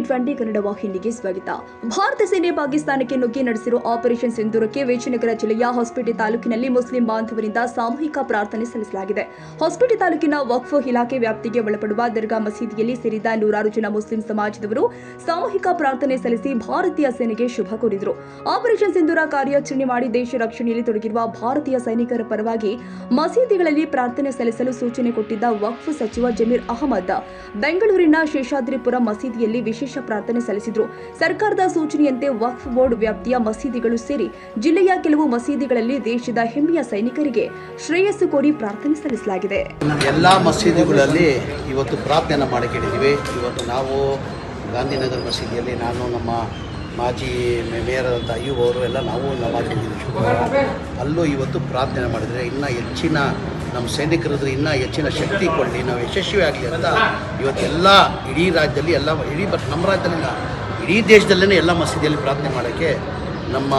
TV20 Kannada ವಾಹಿನಿಗೆ ಸ್ವಾಗತ. ಭಾರತ ಸೇನೆ ಪಾಕಿಸ್ತಾನಕ್ಕೆ ನುಗ್ಗಿ ನಡೆಸಿರುವ ಆಪರೇಷನ್ ಸಿಂಧೂರಕ್ಕೆ ವಿಜಯನಗರ ಜಿಲ್ಲೆಯ ಹೊಸಪೇಟೆ ತಾಲೂಕಿನಲ್ಲಿ ಮುಸ್ಲಿಂ ಬಾಂಧವರಿಂದ ಸಾಮೂಹಿಕ ಪ್ರಾರ್ಥನೆ ಸಲ್ಲಿಸಲಾಗಿದೆ. ಹೊಸಪೇಟೆ ತಾಲೂಕಿನ ವಕ್ಫ್ ಇಲಾಖೆ ವ್ಯಾಪ್ತಿಗೆ ಒಳಪಡುವ ದರ್ಗಾ ಮಸೀದಿಯಲ್ಲಿ ಸೇರಿದ ನೂರಾರು ಜನ ಮುಸ್ಲಿಂ ಸಮಾಜದವರು ಸಾಮೂಹಿಕ ಪ್ರಾರ್ಥನೆ ಸಲ್ಲಿಸಿ ಭಾರತೀಯ ಸೇನೆಗೆ ಶುಭ ಕೋರಿದರು. ಆಪರೇಷನ್ ಸಿಂಧೂರ ಕಾರ್ಯಾಚರಣೆ ಮಾಡಿ ದೇಶ ರಕ್ಷಣೆಯಲ್ಲಿ ತೊಡಗಿರುವ ಭಾರತೀಯ ಸೈನಿಕರ ಪರವಾಗಿ ಮಸೀದಿಗಳಲ್ಲಿ ಪ್ರಾರ್ಥನೆ ಸಲ್ಲಿಸಲು ಸೂಚನೆ ಕೊಟ್ಟಿದ್ದ ವಕ್ಫ್ ಸಚಿವ ಜಮೀರ್ ಅಹಮದ್ ಬೆಂಗಳೂರಿನ ಶೇಷಾದ್ರಿಪುರ ಮಸೀದಿಯಲ್ಲಿ ವಿಶೇಷ ಪ್ರಾರ್ಥನೆ ಸಲ್ಲಿಸಿದರು. ಸರ್ಕಾರದ ಸೂಚನೆಯಂತೆ ವಕ್ಫ್ ಬೋರ್ಡ್ ವ್ಯಾಪ್ತಿಯ ಮಸೀದಿಗಳು ಸೇರಿ ಜಿಲ್ಲೆಯ ಕೆಲವು ಮಸೀದಿಗಳಲ್ಲಿ ದೇಶದ ಹೆಮ್ಮೆಯ ಸೈನಿಕರಿಗೆ ಶ್ರೇಯಸ್ಸು ಕೋರಿ ಪ್ರಾರ್ಥನೆ ಸಲ್ಲಿಸಲಾಗಿದೆ. ಎಲ್ಲ ಮಸೀದಿಗಳಲ್ಲಿ ಇವತ್ತು ಪ್ರಾರ್ಥನೆ ಮಾಡಿಕೊಂಡಿದ್ದೀವಿ. ಇವತ್ತು ನಾವು ಗಾಂಧಿನಗರ ಮಸೀದಿಯಲ್ಲಿ ನಾನು ನಮ್ಮ ಮಾಜಿ ಮೇಯರ್ ಅಂತ ಅಯ್ಯೂಬ್ ಅವರು ಎಲ್ಲ ನಾವು ನಮಾಜ್ ಮಾಡಿದ್ದೀವಿ. ಅಲ್ಲೂ ಇವತ್ತು ಪ್ರಾರ್ಥನೆ ಮಾಡಿದರೆ ಇನ್ನೂ ಹೆಚ್ಚಿನ ನಮ್ಮ ಸೈನಿಕರಿದ್ರೆ ಇನ್ನೂ ಹೆಚ್ಚಿನ ಶಕ್ತಿ ಕೊಡಲಿ, ನಾವು ಯಶಸ್ವಿ ಆಗಲಿ ಅಂತ ಇವತ್ತೆಲ್ಲ ಇಡೀ ರಾಜ್ಯದಲ್ಲಿ ಎಲ್ಲ ನಮ್ಮ ರಾಜ್ಯದಲ್ಲಿಲ್ಲ ಇಡೀ ದೇಶದಲ್ಲೇ ಎಲ್ಲ ಮಸೀದಿಯಲ್ಲಿ ಪ್ರಾರ್ಥನೆ ಮಾಡೋಕ್ಕೆ ನಮ್ಮ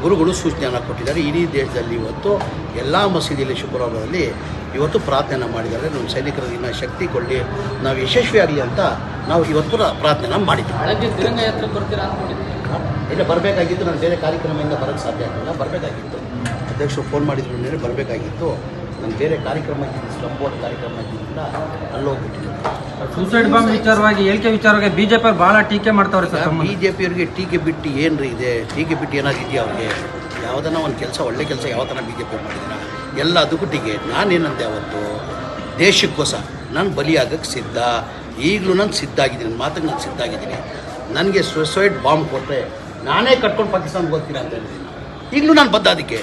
ಗುರುಗಳು ಸೂಚನೆಯನ್ನು ಕೊಟ್ಟಿದ್ದಾರೆ. ಇಡೀ ದೇಶದಲ್ಲಿ ಇವತ್ತು ಎಲ್ಲ ಮಸೀದಿಯಲ್ಲಿ ಶುಕ್ರವಾರದಲ್ಲಿ ಇವತ್ತು ಪ್ರಾರ್ಥನೆ ಮಾಡಿದ್ದಾರೆ. ನಮ್ಮ ಸೈನಿಕರಿಗೆ ಇನ್ನೂ ಶಕ್ತಿ ಕೊಡಲಿ, ನಾವು ಯಶಸ್ವಿ ಆಗಲಿ ಅಂತ ನಾವು ಇವತ್ತು ಪ್ರಾರ್ಥನೆ ಮಾಡಿದ್ದೀವಿ. ಇಲ್ಲ ಬರಬೇಕಾಗಿತ್ತು, ನಾನು ಬೇರೆ ಕಾರ್ಯಕ್ರಮದಿಂದ ಬರೋಕ್ಕೆ ಸಾಧ್ಯ ಆಗಿಲ್ಲ. ಬರಬೇಕಾಗಿತ್ತು, ಅಧ್ಯಕ್ಷರು ಫೋನ್ ಮಾಡಿದ್ರು ಮೇಲೆ ಬರಬೇಕಾಗಿತ್ತು. ನಾನು ಬೇರೆ ಕಾರ್ಯಕ್ರಮ ಸಪೋರ್ಟ್ ಕಾರ್ಯಕ್ರಮ ಇದ್ದಿದ್ದರಿಂದ ಅಲ್ಲೋಗ್ಬಿಟ್ಟಿದ್ದೆ. ಸೂಸೈಡ್ ಬಾಂಬ್ ವಿಚಾರವಾಗಿ ಹೇಳಿಕೆ ವಿಚಾರವಾಗಿ ಬಿಜೆಪಿ ಅವ್ರು ಭಾಳ ಟೀಕೆ ಮಾಡ್ತಾವ್ರೆ ಸರ್. ಬಿಜೆಪಿಯವ್ರಿಗೆ ಟೀಕೆ ಬಿಟ್ಟು ಏನ್ರಿ ಇದೆ? ಟೀಕೆ ಬಿಟ್ಟು ಏನಾದ್ರು ಇದೆಯಾ ಅವ್ರಿಗೆ? ಯಾವುದನ್ನ ಒಂದು ಕೆಲಸ ಒಳ್ಳೆ ಕೆಲಸ ಯಾವತ್ತನ ಬಿಜೆಪಿ ಮಾಡಿದ್ದೀರ? ಎಲ್ಲ ಅದಕ್ಕೂ ಟೀಕೆ. ನಾನೇನಂತೆ ಅವತ್ತು ದೇಶಕ್ಕೋಸ್ಕರ ನಾನು ಬಲಿಯಾಗಕ್ಕೆ ಸಿದ್ಧ, ಈಗಲೂ ನಾನು ಸಿದ್ಧ ಆಗಿದ್ದೀನಿ, ನನ್ನ ಮಾತಿಗೆ ನಾನು ಸಿದ್ಧ ಆಗಿದ್ದೀನಿ. ನನಗೆ ಸೂಸೈಡ್ ಬಾಂಬ್ ಕೊಟ್ಟರೆ ನಾನೇ ಕಟ್ಕೊಂಡು ಪಾಕಿಸ್ತಾನಕ್ಕೆ ಹೋಗ್ತೀನಿ ಅಂತ ಹೇಳಿದ್ದೀನಿ. ಈಗಲೂ ನಾನು ಬದ್ಧ ಅದಕ್ಕೆ.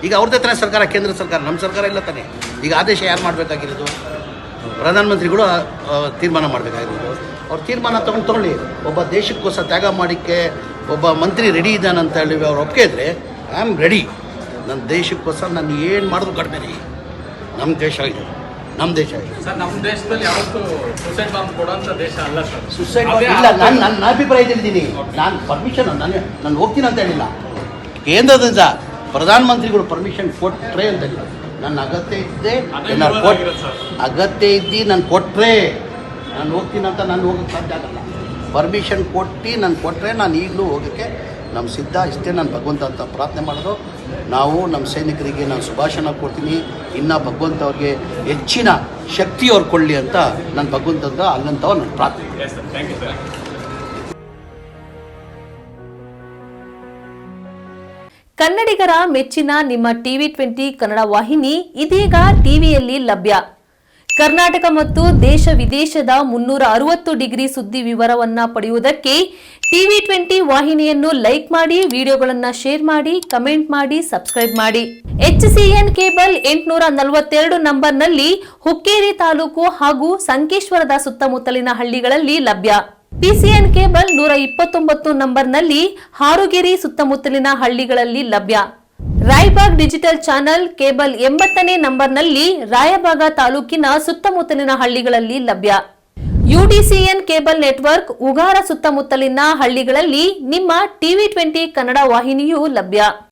ಈಗ ಅವ್ರದ್ದೇ ತಾನೇ ಸರ್ಕಾರ, ಕೇಂದ್ರ ಸರ್ಕಾರ, ನಮ್ಮ ಸರ್ಕಾರ ಇಲ್ಲ ತಾನೇ. ಈಗ ಆದೇಶ ಯಾರು ಮಾಡಬೇಕಾಗಿರೋದು? ಪ್ರಧಾನಮಂತ್ರಿಗಳು ತೀರ್ಮಾನ ಮಾಡಬೇಕಾಗಿರೋದು. ಅವ್ರು ತೀರ್ಮಾನ ತೊಗೊಳ್ಳಿ. ಒಬ್ಬ ದೇಶಕ್ಕೋಸ್ಕರ ತ್ಯಾಗ ಮಾಡೋಕ್ಕೆ ಒಬ್ಬ ಮಂತ್ರಿ ರೆಡಿ ಇದ್ದಾನೆ ಅಂತ ಹೇಳಿ ಅವ್ರು ಒಪ್ಪಿಗೆ ಇದ್ದರೆ ಐ ಆಮ್ ರೆಡಿ. ನನ್ನ ದೇಶಕ್ಕೋಸ್ಕರ ನಾನು ಏನು ಮಾಡಿದ್ರು ಕಡಿಮೆ ರೀ. ನಮ್ಮ ದೇಶ ಇದೆ, ನಮ್ಮ ದೇಶ ಇದೆ ಸರ್. ನಮ್ಮ ದೇಶದಲ್ಲಿ ಯಾವತ್ತೂ ಸೂಸೈಡ್ ಬಾಂಬ್ ಕೊಡೋಂಥ ದೇಶ ಅಲ್ಲ ಸರ್. ಸೂಸೈಡ್ ಬಾಂಬ್ ಇಲ್ಲ. ನನ್ನ ಅಭಿಪ್ರಾಯ ಹೇಳಿದ್ದೀನಿ. ನಾನು ಪರ್ಮಿಷನ್ ನಾನು ಹೋಗ್ತೀನಿ ಅಂತ ಹೇಳಿಲ್ಲ. ಕೇಂದ್ರದಿಂದ ಪ್ರಧಾನಮಂತ್ರಿಗಳು ಪರ್ಮಿಷನ್ ಕೊಟ್ಟರೆ ಅಂತ ಹೇಳಿಲ್ಲ. ನನ್ನ ಅಗತ್ಯ ಇದ್ದೆ ನಾನು ಕೊಟ್ಟರೆ ನಾನು ಹೋಗ್ತೀನಿ ಅಂತ ನಾನು ಹೋಗೋಕ್ಕೆ ಸಾಧ್ಯ ಆಗಲ್ಲ. ಪರ್ಮಿಷನ್ ಕೊಟ್ಟು ನಾನು ಕೊಟ್ಟರೆ ನಾನು ಈಗಲೂ ಹೋಗೋಕ್ಕೆ ನಮ್ಮ ಸಿದ್ಧ. ಇಷ್ಟೇ ನಾನು ಭಗವಂತ ಅಂತ ಪ್ರಾರ್ಥನೆ ಮಾಡೋದು. ನಾವು ನಮ್ಮ ಸೈನಿಕರಿಗೆ ನಾನು ಶುಭಾಶಯ ಕೊಡ್ತೀನಿ. ಇನ್ನು ಭಗವಂತ ಅವ್ರಿಗೆ ಹೆಚ್ಚಿನ ಶಕ್ತಿ ಅವ್ರು ಕೊಡಲಿ ಅಂತ ನಾನು ಭಗವಂತಂತ ಅಲ್ಲಂತವ ನಾನು ಪ್ರಾರ್ಥನೆ. ಕನ್ನಡಿಗರ ಮೆಚ್ಚಿನ ನಿಮ್ಮ TV20 ಕನ್ನಡ ವಾಹಿನಿ ಇದೀಗ ಟಿವಿಯಲ್ಲಿ ಲಭ್ಯ. ಕರ್ನಾಟಕ ಮತ್ತು ದೇಶ ವಿದೇಶದ 360 ಡಿಗ್ರಿ ಸುದ್ದಿ ವಿವರವನ್ನ ಪಡೆಯುವುದಕ್ಕೆ TV20 ವಾಹಿನಿಯನ್ನು ಲೈಕ್ ಮಾಡಿ, ವಿಡಿಯೋಗಳನ್ನು ಶೇರ್ ಮಾಡಿ, ಕಮೆಂಟ್ ಮಾಡಿ, ಸಬ್ಸ್ಕ್ರೈಬ್ ಮಾಡಿ. HCN ಕೇಬಲ್ 842 ನಂಬರ್ನಲ್ಲಿ ಹುಕ್ಕೇರಿ ತಾಲೂಕು ಹಾಗೂ ಸಂಕೇಶ್ವರದ ಸುತ್ತಮುತ್ತಲಿನ ಹಳ್ಳಿಗಳಲ್ಲಿ ಲಭ್ಯ. PCN ಕೇಬಲ್ 129 ನಂಬರ್ನಲ್ಲಿ ಹಾರುಗೆರೆ ಸುತ್ತಮುತ್ತಲಿನ ಹಳ್ಳಿಗಳಲ್ಲಿ ಲಭ್ಯ. ರಾಯಬಾಗ್ ಡಿಜಿಟಲ್ ಚಾನೆಲ್ ಕೇಬಲ್ 80ನೇ ನಂಬರ್ನಲ್ಲಿ ರಾಯಬಾಗ ತಾಲೂಕಿನ ಸುತ್ತಮುತ್ತಲಿನ ಹಳ್ಳಿಗಳಲ್ಲಿ ಲಭ್ಯ. UDCN ಕೇಬಲ್ ನೆಟ್ವರ್ಕ್ ಉಗಾರ ಸುತ್ತಮುತ್ತಲಿನ ಹಳ್ಳಿಗಳಲ್ಲಿ ನಿಮ್ಮ TV20 ಕನ್ನಡ ವಾಹಿನಿಯೂ ಲಭ್ಯ.